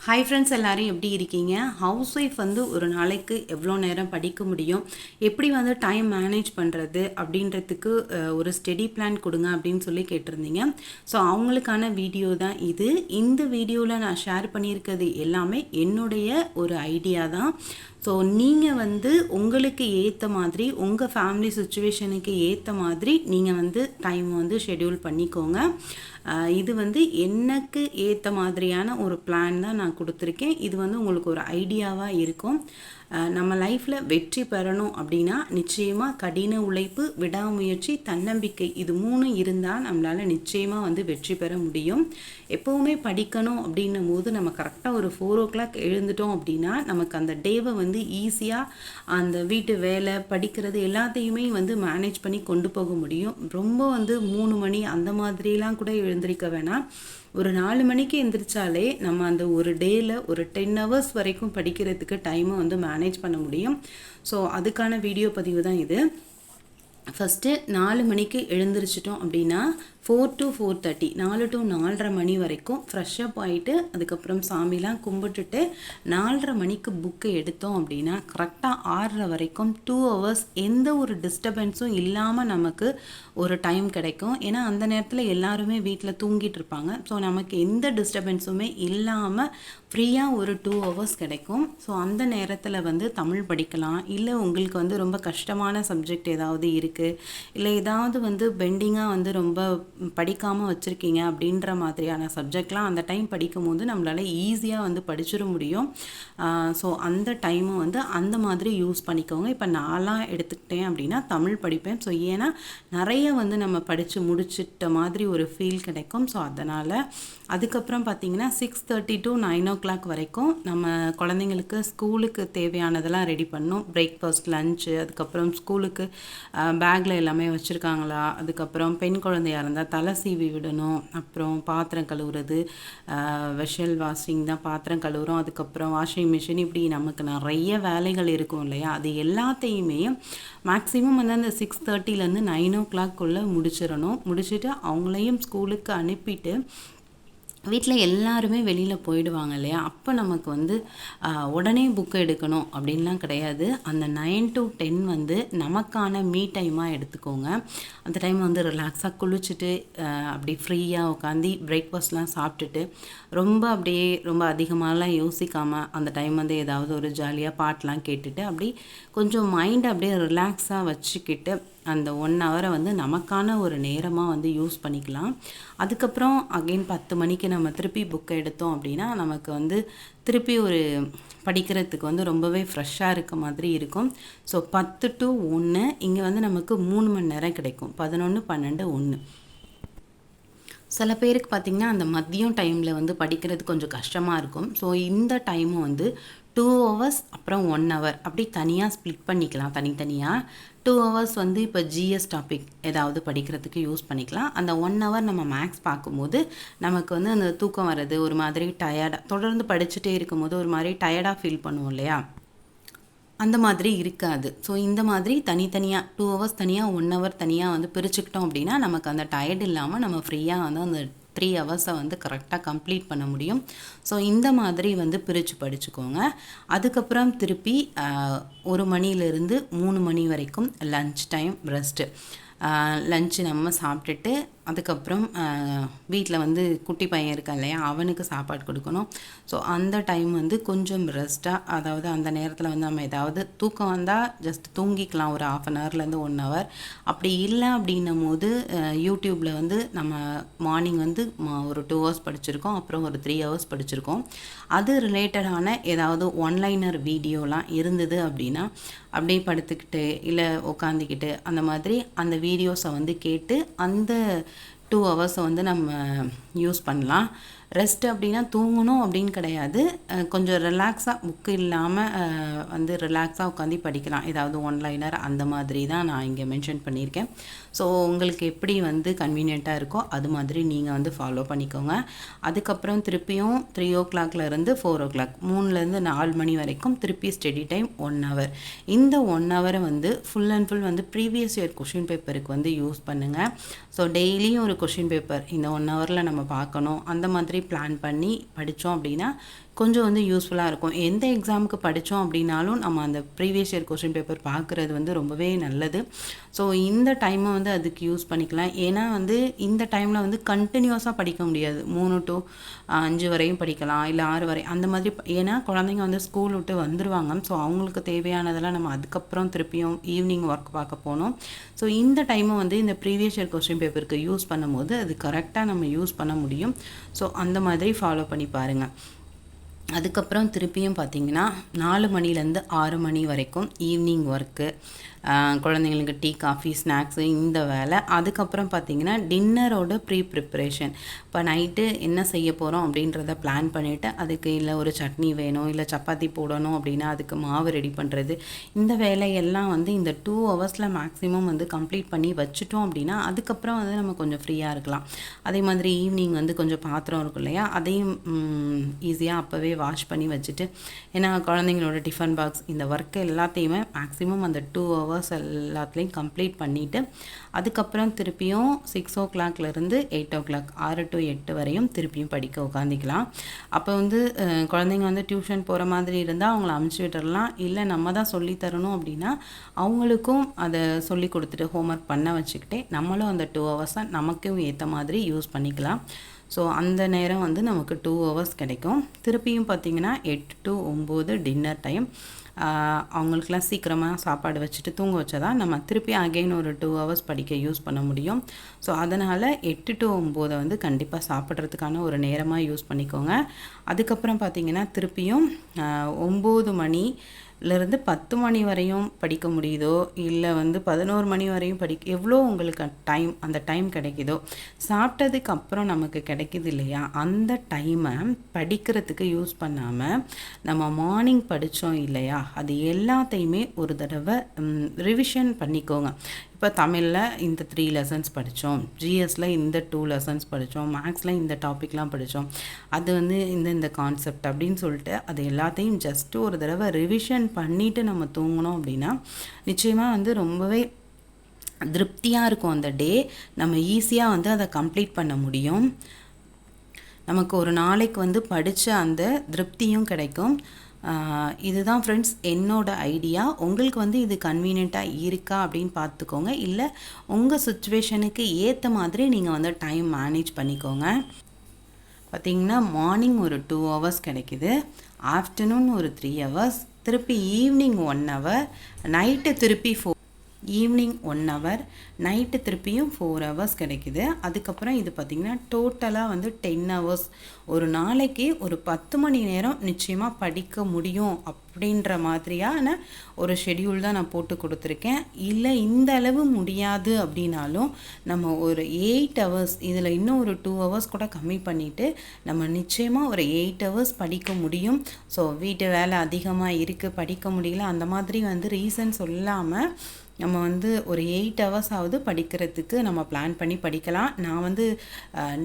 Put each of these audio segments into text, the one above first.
Hi friends, எல்லோரும் எப்படி இருக்கீங்க? ஹவுஸ் ஒய்ஃப் வந்து ஒரு நாளைக்கு எவ்வளோ நேரம் படிக்க முடியும், எப்படி வந்து டைம் மேனேஜ் பண்ணுறது அப்படின்றதுக்கு ஒரு ஸ்டடி பிளான் கொடுங்க அப்படின்னு சொல்லி கேட்டிருந்தீங்க. ஸோ அவங்களுக்கான வீடியோ தான் இது. இந்த வீடியோவில் நான் ஷேர் பண்ணியிருக்கிறது எல்லாமே என்னுடைய ஒரு ஐடியா தான். ஸோ நீங்கள் வந்து உங்களுக்கு ஏற்ற மாதிரி, உங்கள் ஃபேமிலி சுச்சுவேஷனுக்கு ஏற்ற மாதிரி நீங்கள் வந்து டைம் வந்து ஷெட்யூல் பண்ணிக்கோங்க. இது வந்து எனக்கு ஏற்ற மாதிரியான ஒரு பிளான் தான் நான் கொடுத்துருக்கேன். இது வந்து உங்களுக்கு ஒரு ஐடியாவாக இருக்கும். நம்ம லைஃப்பில் வெற்றி பெறணும் அப்படின்னா நிச்சயமாக கடின உழைப்பு, விடாமுயற்சி, தன்னம்பிக்கை இது 3 இருந்தால் நம்மளால் நிச்சயமாக வந்து வெற்றி பெற முடியும். எப்போவுமே படிக்கணும் அப்படின்னும் போது நம்ம கரெக்டாக ஒரு 4 o'clock எழுந்துட்டோம் அப்படின்னா நமக்கு அந்த டேவை வந்து ஈஸியாக அந்த வீட்டு வேலை, படிக்கிறது எல்லாத்தையுமே வந்து மேனேஜ் பண்ணி கொண்டு போக முடியும். ரொம்ப வந்து 3 மணி அந்த மாதிரிலாம் கூட எழுந்திருக்க வேணாம். ஒரு 4 மணிக்கு எந்திரிச்சாலே நம்ம அந்த ஒரு டேயில் ஒரு 10 hours வரைக்கும் படிக்கிறதுக்கு டைமை வந்து மேனேஜ் பண்ண முடியும். ஸோ அதுக்கான வீடியோ பதிவு தான் இது. ஃபஸ்ட்டு 4 மணிக்கு எழுந்திரிச்சிட்டோம் அப்படின்னா 4 to 4:30 4 to 4:30 மணி வரைக்கும் ஃப்ரெஷ்ஷப் ஆகிட்டு அதுக்கப்புறம் சாமிலாம் கும்பிட்டுட்டு 4:30 மணிக்கு புக்கை எடுத்தோம் அப்படின்னா கரெக்டாக 6:30 வரைக்கும் 2 hours எந்த ஒரு டிஸ்டர்பன்ஸும் இல்லாமல் நமக்கு ஒரு டைம் கிடைக்கும். ஏன்னா அந்த நேரத்தில் எல்லாருமே வீட்டில் தூங்கிட்டு இருப்பாங்க. ஸோ நமக்கு எந்த டிஸ்டர்பன்ஸுமே இல்லாமல் ஃப்ரீயாக ஒரு 2 hours கிடைக்கும். ஸோ அந்த நேரத்தில் வந்து தமிழ் படிக்கலாம். இல்லை உங்களுக்கு வந்து ரொம்ப கஷ்டமான சப்ஜெக்ட் ஏதாவது இருக்குது, இல்லை ஏதாவது வந்து பெண்டிங்காக வந்து ரொம்ப படிக்காமல் வச்சுருக்கீங்க அப்படின்ற மாதிரியான சப்ஜெக்ட்லாம் அந்த டைம் படிக்கும் போது நம்மளால் ஈஸியாக வந்து படிச்சிட முடியும். ஸோ அந்த டைமை வந்து அந்த மாதிரி யூஸ் பண்ணிக்கோங்க. இப்போ நான்லாம் எடுத்துக்கிட்டேன் அப்படின்னா தமிழ் படிப்பேன். ஸோ ஏன்னா நிறைய வந்து நம்ம படித்து முடிச்சிட்ட மாதிரி ஒரு ஃபீல் கிடைக்கும். ஸோ அதனால் அதுக்கப்புறம் பார்த்திங்கன்னா 6:30 to 9 o'clock வரைக்கும் நம்ம குழந்தைங்களுக்கு ஸ்கூலுக்கு தேவையானதெல்லாம் ரெடி பண்ணணும். பிரேக்ஃபாஸ்ட், லஞ்சு, அதுக்கப்புறம் ஸ்கூலுக்கு பேக்கில் எல்லாமே வச்சுருக்காங்களா, அதுக்கப்புறம் பெண் குழந்தையாக இருந்தால் தலை சீவி விடணும், அப்புறம் பாத்திரம் கழுவுறது, வெஷல் வாஷிங் தான் பாத்திரம் கழுவுறோம், அதுக்கப்புறம் வாஷிங் மிஷின், இப்படி நமக்கு நிறைய வேலைகள் இருக்கும் இல்லையா. அது எல்லாத்தையுமே மேக்ஸிமம் வந்து அந்த 6:30 9 o'clock முடிச்சிடணும். முடிச்சுட்டு அவங்களையும் ஸ்கூலுக்கு அனுப்பிட்டு வீட்டில் எல்லாருமே வெளியில் போயிடுவாங்க இல்லையா. அப்போ நமக்கு வந்து உடனே புக்கு எடுக்கணும் அப்படின்லாம் கிடையாது. அந்த 9 to 10 வந்து நமக்கான மீ டைமாக எடுத்துக்கோங்க. அந்த டைம் வந்து ரிலாக்ஸாக குளிச்சுட்டு அப்படி ஃப்ரீயாக உட்காந்து பிரேக்ஃபாஸ்ட்லாம் சாப்பிட்டுட்டு அப்படியே ரொம்ப அதிகமாகலாம் யோசிக்காமல் அந்த டைம் வந்து ஏதாவது ஒரு ஜாலியாக பாட்டெலாம் கேட்டுட்டு அப்படி கொஞ்சம் மைண்டை அப்படியே ரிலாக்ஸாக வச்சுக்கிட்டு அந்த 1 hour வந்து நமக்கான ஒரு நேரமாக வந்து யூஸ் பண்ணிக்கலாம். அதுக்கப்புறம் அகெயின் 10 மணிக்கு நம்ம திருப்பி புக்கை எடுத்தோம் அப்படின்னா நமக்கு வந்து திருப்பி ஒரு படிக்கிறதுக்கு வந்து ரொம்பவே ஃப்ரெஷ்ஷாக இருக்க மாதிரி இருக்கும். ஸோ 10 to 1 இங்கே வந்து நமக்கு 3 மணி நேரம் கிடைக்கும். 11, 12, 1. சில பேருக்கு பார்த்திங்கன்னா அந்த மதியம் டைமில் வந்து படிக்கிறது கொஞ்சம் கஷ்டமாக இருக்கும். ஸோ இந்த டைமும் வந்து 2 hours அப்புறம் 1 hour அப்படி தனியாக ஸ்ப்ளிட் பண்ணிக்கலாம். தனித்தனியாக 2 hours வந்து இப்போ ஜிஎஸ் டாபிக் ஏதாவது படிக்கிறதுக்கு யூஸ் பண்ணிக்கலாம். அந்த 1 hour நம்ம மேக்ஸ் பார்க்கும்போது நமக்கு வந்து அந்த தூக்கம் வர்றது, ஒரு மாதிரி டயர்டாக தொடர்ந்து படிச்சுட்டே இருக்கும்போது ஒரு மாதிரி டயர்டாக ஃபீல் பண்ணுவோம் இல்லையா, அந்த மாதிரி இருக்காது. ஸோ இந்த மாதிரி தனித்தனியாக 2 hours தனியாக, 1 hour தனியாக வந்து பிரிச்சுக்கிட்டோம் அப்படின்னா நமக்கு அந்த டயர்ட் இல்லாமல் நம்ம ஃப்ரீயாக வந்து அந்த 3 hours வந்து கரெக்டாக கம்ப்ளீட் பண்ண முடியும். ஸோ இந்த மாதிரி வந்து பிரித்து படிச்சுக்கோங்க. அதுக்கப்புறம் திருப்பி 1 மணிலேருந்து 3 மணி வரைக்கும் லன்ச் டைம், ரெஸ்ட்டு. லஞ்சு நம்ம சாப்பிட்டுட்டு அதுக்கப்புறம் வீட்டில் வந்து குட்டி பையன் இருக்கான் இல்லையா, அவனுக்கு சாப்பாடு கொடுக்கணும். ஸோ அந்த டைம் வந்து கொஞ்சம் ரெஸ்ட்டாக, அதாவது அந்த நேரத்தில் வந்து நம்ம ஏதாவது தூக்கம் வந்தால் ஜஸ்ட் தூங்கிக்கலாம் ஒரு 1/2 hourலேருந்து 1 hour. அப்படி இல்லை அப்படின்னும் போது யூடியூப்பில் வந்து நம்ம மார்னிங் வந்து ஒரு 2 hours படிச்சிருக்கோம், அப்புறம் ஒரு 3 hours படிச்சிருக்கோம். அது ரிலேட்டடான ஏதாவது ஒன்லைனர் வீடியோலாம் இருந்தது அப்படின்னா அப்படியே படுத்துக்கிட்டு இல்லை உட்காந்துக்கிட்டு அந்த மாதிரி அந்த வீடியோஸை வந்து கேட்டு அந்த 2 hours வந்து நம்ம யூஸ் பண்ணலாம். ரெஸ்ட் அப்படின்னா தூங்கணும் அப்படின்னு கிடையாது, கொஞ்சம் ரிலாக்ஸாக புக்கு இல்லாமல் வந்து ரிலாக்ஸாக உட்காந்து படிக்கலாம். ஏதாவது ஒன்லைனர் அந்த மாதிரி தான் நான் இங்கே மென்ஷன் பண்ணியிருக்கேன். ஸோ உங்களுக்கு எப்படி வந்து கன்வீனியண்ட்டாக இருக்கோ அது மாதிரி நீங்கள் வந்து ஃபாலோ பண்ணிக்கோங்க. அதுக்கப்புறம் திருப்பியும் 3 o'clockலேருந்து 4 o'clock 3லேருந்து 4 மணி வரைக்கும் திருப்பி ஸ்டடி டைம் 1 hour. இந்த 1 hour வந்து ஃபுல் அண்ட் ஃபுல் வந்து ப்ரீவியஸ் இயர் கொஷின் பேப்பருக்கு வந்து யூஸ் பண்ணுங்கள். ஸோ டெய்லியும் ஒரு கொஷின் பேப்பர் இந்த 1 hourல நம்ம பார்க்கணும், அந்த மாதிரி பிளான் பண்ணி படித்தோம் அப்படின்னா கொஞ்சம் வந்து யூஸ்ஃபுல்லாக இருக்கும். எந்த எக்ஸாமுக்கு படித்தோம் அப்படின்னாலும் நம்ம அந்த ப்ரீவியஸ் இயர் கொஸ்டின் பேப்பர் பார்க்குறது வந்து ரொம்பவே நல்லது. ஸோ இந்த டைமை வந்து அதுக்கு யூஸ் பண்ணிக்கலாம். ஏன்னா வந்து இந்த டைமில் வந்து கண்டினியூஸாக படிக்க முடியாது. 3 to 5 வரையும் படிக்கலாம், இல்லை 6 வரை அந்த மாதிரி. ஏன்னா குழந்தைங்க வந்து ஸ்கூல் விட்டு வந்துடுவாங்க. ஸோ அவங்களுக்கு தேவையானதெல்லாம் நம்ம அதுக்கப்புறம் திருப்பியும் ஈவினிங் ஒர்க் பார்க்க போகணும். ஸோ இந்த டைமை வந்து இந்த ப்ரீவியஸ் இயர் கொஸ்டின் பேப்பருக்கு யூஸ் பண்ணும்போது அது கரெக்டாக நம்ம யூஸ் பண்ண முடியும். ஸோ அந்த மாதிரி ஃபாலோ பண்ணி பாருங்கள். அதுக்கப்புறம் திருப்பியும் பார்த்திங்கன்னா 4 மணிலேருந்து 6 மணி வரைக்கும் ஈவினிங் ஒர்க்கு, குழந்தைங்களுக்கு டீ காஃபி ஸ்நாக்ஸு இந்த வேலை. அதுக்கப்புறம் பார்த்திங்கன்னா டின்னரோட ப்ரிப்ரேஷன். இப்போ நைட்டு என்ன செய்ய போகிறோம் அப்படின்றத பிளான் பண்ணிவிட்டு அதுக்கு இல்லை ஒரு சட்னி வேணும், இல்லை சப்பாத்தி போடணும் அப்படின்னா அதுக்கு மாவு ரெடி பண்ணுறது, இந்த வேலையெல்லாம் வந்து இந்த 2 ஹவர்ஸில் மேக்ஸிமம் வந்து கம்ப்ளீட் பண்ணி வச்சுட்டோம் அப்படின்னா அதுக்கப்புறம் வந்து நம்ம கொஞ்சம் ஃப்ரீயாக இருக்கலாம். அதே மாதிரி ஈவினிங் வந்து கொஞ்சம் பாத்திரம் இருக்கும் இல்லையா, அதையும் ஈஸியாக அப்போவே வாஷ் பண்ணி வச்சுட்டு, ஏன்னா குழந்தைங்களோட டிஃபன் பாக்ஸ் இந்த ஒர்க்கு எல்லாத்தையுமே மேக்ஸிமம் அந்த 2 ஹவர்ஸ் எல்லாத்துலேயும் கம்ப்ளீட் பண்ணிவிட்டு அதுக்கப்புறம் திருப்பியும் 6 o'clockலேருந்து 8 o'clock 6 to 8 வரையும் திருப்பியும் படிக்க உட்காந்துக்கலாம். அப்போ வந்து குழந்தைங்க வந்து டியூஷன் போகிற மாதிரி இருந்தால் அவங்கள அமுச்சு விட்டுடலாம். இல்லை நம்ம தான் சொல்லித்தரணும் அப்படின்னா அவங்களுக்கும் அதை சொல்லி கொடுத்துட்டு ஹோம்ஒர்க் பண்ண வச்சுக்கிட்டே நம்மளும் அந்த 2 ஹவர்ஸை நமக்கும் ஏற்ற மாதிரி யூஸ் பண்ணிக்கலாம். ஸோ அந்த நேரம் வந்து நமக்கு 2 ஹவர்ஸ் கிடைக்கும். திருப்பியும் பார்த்திங்கன்னா 8 to 9 டின்னர் டைம். அவங்களுக்கெல்லாம் சீக்கிரமாக சாப்பாடு வச்சுட்டு தூங்க வச்சா தான் நம்ம திருப்பி அகெயின் ஒரு 2 ஹவர்ஸ் படிக்க யூஸ் பண்ண முடியும். ஸோ அதனால் 8 to 9 வந்து கண்டிப்பாக சாப்பிட்றதுக்கான ஒரு நேரமாக யூஸ் பண்ணிக்கோங்க. அதுக்கப்புறம் பார்த்திங்கன்னா திருப்பியும் 9 மணிலேருந்து 10 மணி வரையும் படிக்க முடியுதோ, இல்லை வந்து 11 மணி வரையும் எவ்வளோ உங்களுக்கு அந்த டைம் கிடைக்குதோ, சாப்பிட்டதுக்கு அப்புறம் நமக்கு கிடைக்குது இல்லையா, அந்த டைமை படிக்கிறதுக்கு யூஸ் பண்ணாமல் நம்ம மார்னிங் படித்தோம் இல்லையா, அது எல்லாத்தையுமே ஒரு தடவை ரிவிஷன் பண்ணிக்கோங்க. இப்போ தமிழில் இந்த 3 lessons படித்தோம், ஜிஎஸில் இந்த 2 lessons படித்தோம், மேக்ஸில் இந்த டாப்பிக்லாம் படித்தோம், அது வந்து இந்த கான்செப்ட் அப்படின்னு சொல்லிட்டு அது எல்லாத்தையும் ஜஸ்ட்டு ஒரு தடவை ரிவிஷன் பண்ணிவிட்டு நம்ம தூங்கினோம் அப்படின்னா நிச்சயமாக வந்து ரொம்பவே திருப்தியாக இருக்கும். அந்த டே நம்ம ஈஸியாக வந்து அதை கம்ப்ளீட் பண்ண முடியும். நமக்கு ஒரு நாளைக்கு வந்து படித்த அந்த திருப்தியும் கிடைக்கும். இதுதான் ஃப்ரெண்ட்ஸ் என்னோட ஐடியா. உங்களுக்கு வந்து இது கன்வீனியண்ட்டாக இருக்கா அப்படின்னு பார்த்துக்கோங்க. இல்லை உங்கள் சுச்சுவேஷனுக்கு ஏற்ற மாதிரி நீங்கள் வந்து டைம் மேனேஜ் பண்ணிக்கோங்க. பார்த்திங்கன்னா மார்னிங் ஒரு 2 ஹவர்ஸ் கிடைக்குது, ஆஃப்டர்நூன் ஒரு 3 ஹவர்ஸ், திருப்பி ஈவினிங் 1 ஹவர், நைட்டு திருப்பி ஈவினிங் 1 ஹவர், நைட்டு திருப்பியும் 4 ஹவர்ஸ் கிடைக்குது. அதுக்கப்புறம் இது பார்த்திங்கன்னா டோட்டலாக வந்து 10 ஹவர்ஸ். ஒரு நாளைக்கு ஒரு 10 மணி நேரம் நிச்சயமாக படிக்க முடியும் அப்படின்ற மாதிரியான ஒரு ஷெடியூல் தான் நான் போட்டு கொடுத்துருக்கேன். இல்லை இந்த அளவு முடியாது அப்படின்னாலும் நம்ம ஒரு 8 ஹவர்ஸ், இதில் இன்னும் ஒரு 2 ஹவர்ஸ் கூட கம்மி பண்ணிவிட்டு நம்ம நிச்சயமாக ஒரு 8 ஹவர்ஸ் படிக்க முடியும். ஸோ வீட்டு வேலை அதிகமாக இருக்குது படிக்க முடியல அந்த மாதிரி வந்து ரீசன் சொல்லாமல் நம்ம வந்து ஒரு 8 ஹவர்ஸாவது படிக்கிறதுக்கு நம்ம பிளான் பண்ணி படிக்கலாம். நான் வந்து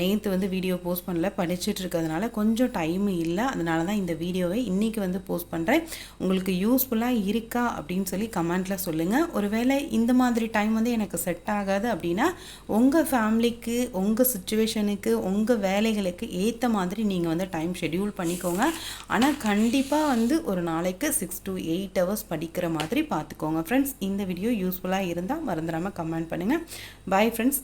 நேற்று வந்து வீடியோ போஸ்ட் பண்ணல, படிச்சுட்டு இருக்கிறதுனால கொஞ்சம் டைம் இல்லை, அதனால தான் இந்த வீடியோவை இன்றைக்கி வந்து போஸ்ட் பண்ணுறேன். உங்களுக்கு யூஸ்ஃபுல்லாக இருக்கா அப்படின்னு சொல்லி கமெண்ட்டில் சொல்லுங்கள். ஒருவேளை இந்த மாதிரி டைம் வந்து எனக்கு செட் ஆகாது அப்படின்னா உங்கள் ஃபேமிலிக்கு, உங்கள் சுச்சுவேஷனுக்கு, உங்கள் வேலைகளுக்கு ஏற்ற மாதிரி நீங்கள் வந்து டைம் ஷெடியூல் பண்ணிக்கோங்க. ஆனால் கண்டிப்பாக வந்து ஒரு நாளைக்கு 6 to 8 ஹவர்ஸ் படிக்கிற மாதிரி பார்த்துக்கோங்க ஃப்ரெண்ட்ஸ். இந்த வீடியோ யூஸ்ஃபுல்லாக இருந்தால் மறந்துடாமல் கமெண்ட் பண்ணுங்கள். Bye friends.